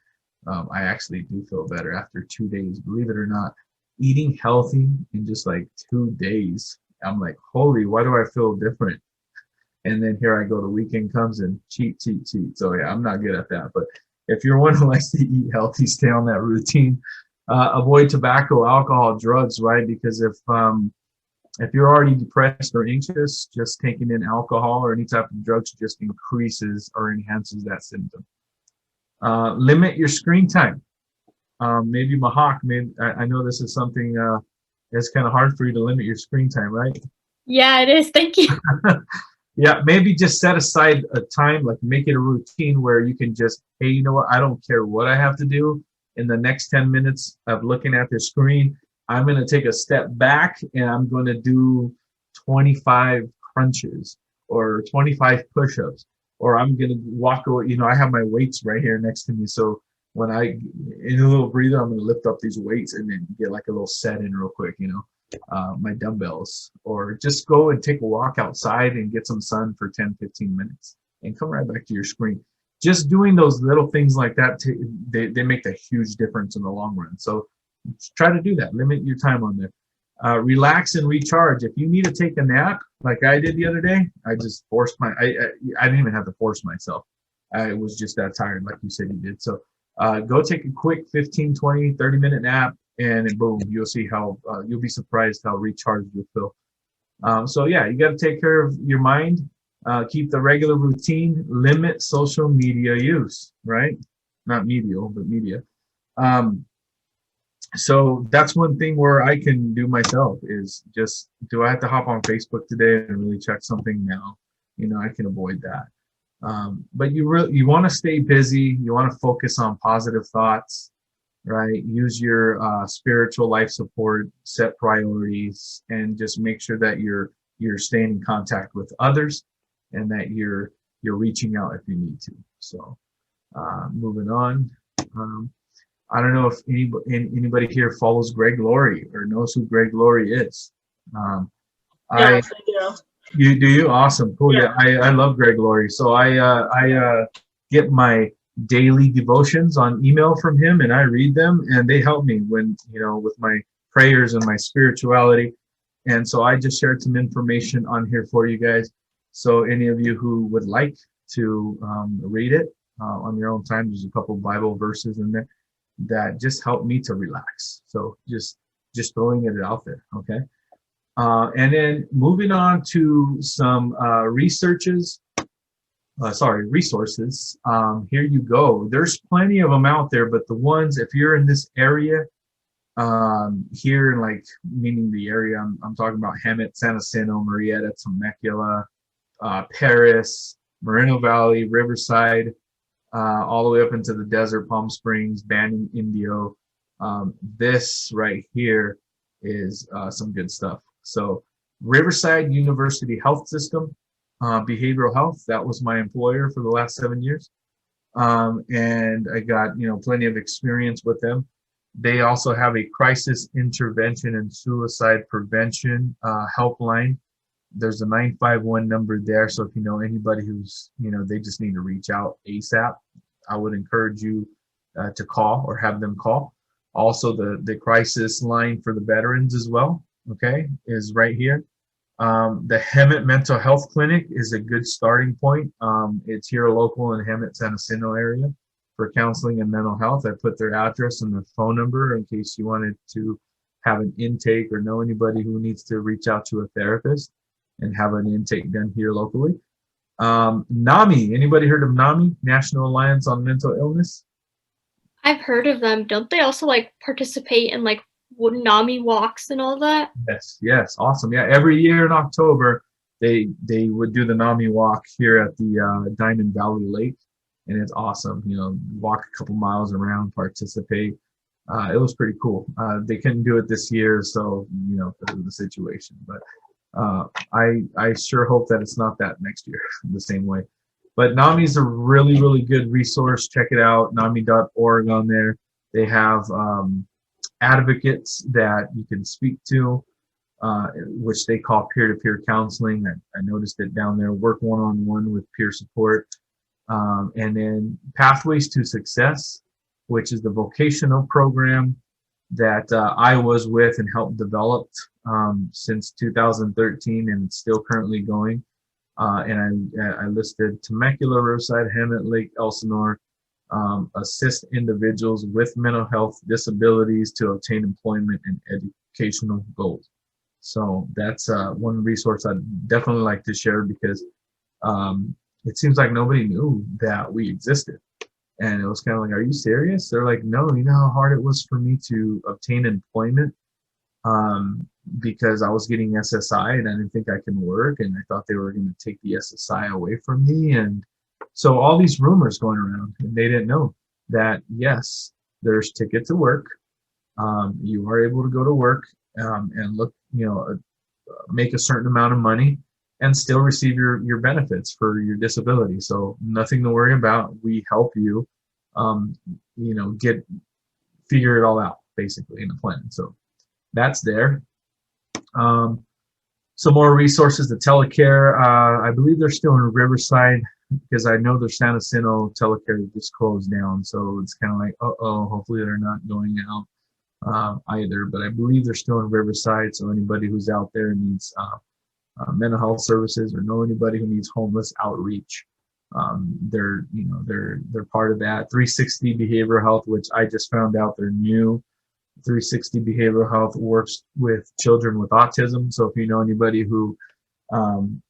I actually do feel better after 2 days. Believe it or not, eating healthy in just like 2 days, I'm like, holy, why do I feel different? And then here I go, the weekend comes and cheat. So yeah, I'm not good at that. But if you're one who likes to eat healthy, stay on that routine. Avoid tobacco, alcohol, drugs, right? Because if you're already depressed or anxious, just taking in alcohol or any type of drugs just increases or enhances that symptom. Limit your screen time. Maybe Mahak, maybe I know this is something that's kind of hard for you to limit your screen time, right? Yeah, it is. Thank you. Yeah, maybe just set aside a time, like make it a routine where you can just, hey, you know what? I don't care what I have to do in the next 10 minutes of looking at the screen. I'm going to take a step back and I'm going to do 25 crunches or 25 push-ups, or I'm going to walk away. You know, I have my weights right here next to me. So when I, in a little breather, I'm going to lift up these weights and then get like a little set in real quick, you know. My dumbbells, or just go and take a walk outside and get some sun for 10-15 minutes and come right back to your screen. Just doing those little things like that, they make a huge difference in the long run. So try to do that. Limit your time on there. Relax and recharge. If you need to take a nap like I did the other day, I just forced I didn't even have to force myself. I was just that tired, like you said you did. So go take a quick 15, 20, 30-minute nap, and boom, you'll see how you'll be surprised how recharged you'll feel. So yeah, you got to take care of your mind, keep the regular routine, limit social media use, right? Not medial, but media. So that's one thing where I can do myself is just, do I have to hop on Facebook today and really check something? No, you know, I can avoid that. But you want to stay busy. You want to focus on positive thoughts. Right? Use your spiritual life support, set priorities, and just make sure that you're staying in contact with others and that you're reaching out if you need to. So moving on. I don't know if anybody here follows Greg Laurie or knows who Greg Laurie is. Yes, I do. You do? Awesome. Cool. Yeah. I love Greg Laurie. So I get my daily devotions on email from him, and I read them, and they help me when, you know, with my prayers and my spirituality. And so I just shared some information on here for you guys. So any of you who would like to read it on your own time, there's a couple Bible verses in there that just help me to relax. So just throwing it out there. Okay. And then moving on to some resources. Here you go. There's plenty of them out there, but the ones, if you're in this area, here, like, meaning the area, I'm talking about Hemet, San Jacinto, Marietta, Temecula, Paris, Moreno Valley, Riverside, all the way up into the desert, Palm Springs, Banning, Indio. This right here is some good stuff. So Riverside University Health System, behavioral health, that was my employer for the last 7 years. And I got, you know, plenty of experience with them. They also have a crisis intervention and suicide prevention helpline. There's a 951 number there. So if you know anybody who's, you know, they just need to reach out ASAP, I would encourage you to call or have them call. Also, the crisis line for the veterans as well, okay, is right here. The Hemet Mental Health Clinic is a good starting point. It's here local in Hemet, San Jacinto area for counseling and mental health. I put their address and their phone number in case you wanted to have an intake or know anybody who needs to reach out to a therapist and have an intake done here locally. NAMI, anybody heard of NAMI, National Alliance on Mental Illness? I've heard of them. Don't they also like participate in like NAMI walks and all that? Yes, awesome. Yeah, every year in October, they would do the NAMI walk here at the Diamond Valley Lake, and it's awesome. You know, walk a couple miles around, participate. It was pretty cool. They couldn't do it this year, so, you know, because of the situation. But I sure hope that it's not that next year the same way. But NAMI is a really, really good resource. Check it out, NAMI.org on there. They have advocates that you can speak to, which they call peer-to-peer counseling. I noticed it down there. Work one-on-one with peer support. And then Pathways to Success, which is the vocational program that I was with and helped develop since 2013, and it's still currently going. And I listed Temecula, Riverside, Hemet, Lake Elsinore, assist individuals with mental health disabilities to obtain employment and educational goals. So that's one resource I'd definitely like to share, because it seems like nobody knew that we existed. And it was kind of like, are you serious? They're like, no, you know how hard it was for me to obtain employment because I was getting SSI and I didn't think I can work, and I thought they were going to take the SSI away from me. And so all these rumors going around, and they didn't know that, yes, there's Ticket to Work. You are able to go to work and look, make a certain amount of money and still receive your benefits for your disability. So nothing to worry about. We help you, figure it all out basically in the plan. So that's there. Some more resources, the telecare. I believe they're still in Riverside because I know their San Jacinto telecare just closed down. So it's kind of like, hopefully they're not going out either. But I believe they're still in Riverside. So anybody who's out there and needs mental health services or know anybody who needs homeless outreach, they're part of that. 360 Behavioral Health, which I just found out they're new. 360 Behavioral Health works with children with autism. So if you know anybody who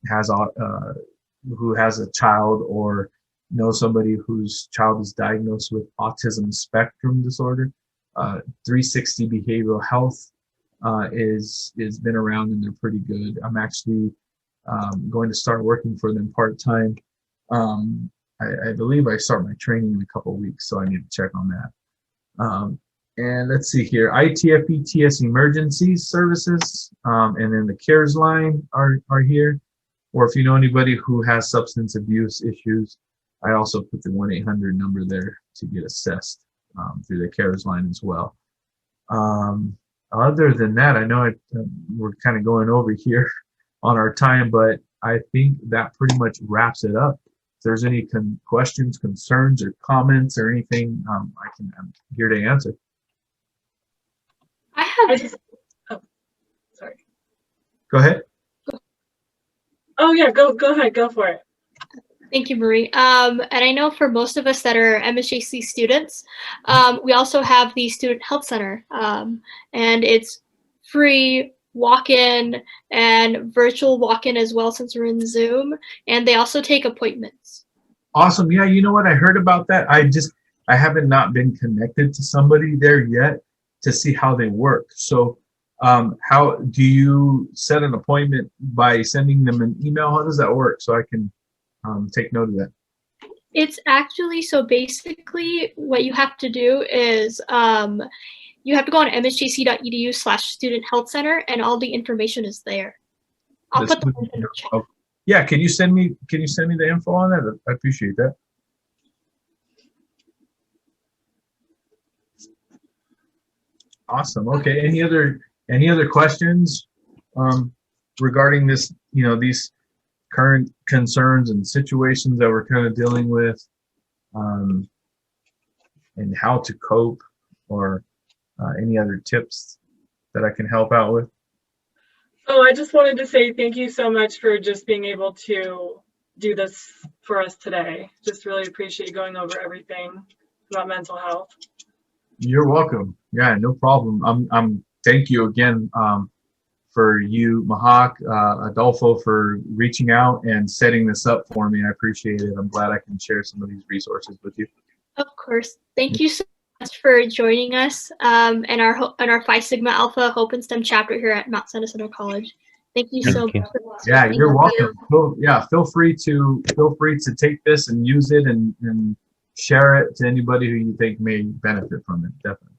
has a child or know somebody whose child is diagnosed with autism spectrum disorder, 360 Behavioral Health is been around, and they're pretty good. I'm actually going to start working for them part-time. I believe I start my training in a couple of weeks, so I need to check on that. And let's see here, ITFETS Emergency Services, and then the CARES line are here. Or if you know anybody who has substance abuse issues, I also put the 1-800 number there to get assessed through the CARES line as well. Other than that, I know we're kind of going over here on our time, but I think that pretty much wraps it up. If there's any questions, concerns, or comments or anything, I'm here to answer. Sorry. Go ahead. Oh yeah, go ahead, go for it. Thank you, Marie. And I know for most of us that are MSJC students, we also have the Student Health Center, and it's free walk-in and virtual walk-in as well since we're in Zoom, and they also take appointments. Awesome. Yeah, you know what? I heard about that. I haven't not been connected to somebody there yet to see how they work. So how do you set an appointment by sending them an email? How does that work? So I can take note of that. It's actually, so basically what you have to do is you have to go on msjc.edu/student health center, and all the information is there. I'll put the link in the chat. Oh, yeah, can you send me the info on that? I appreciate that. Awesome. Okay. Any other questions regarding this, these current concerns and situations that we're kind of dealing with, and how to cope, or any other tips that I can help out with? Oh, I just wanted to say thank you so much for just being able to do this for us today. Just really appreciate going over everything about mental health. You're welcome. Yeah, no problem. Thank you again for you, Mahak, Adolfo, for reaching out and setting this up for me. I appreciate it. I'm glad I can share some of these resources with you. Of course. Thank you so much for joining us and our Phi Sigma Alpha Hope and STEM chapter here at Mount San Jacinto College. Thank you so much. Yeah, you're welcome. Feel free to take this and use it and share it to anybody who you think may benefit from it. Definitely.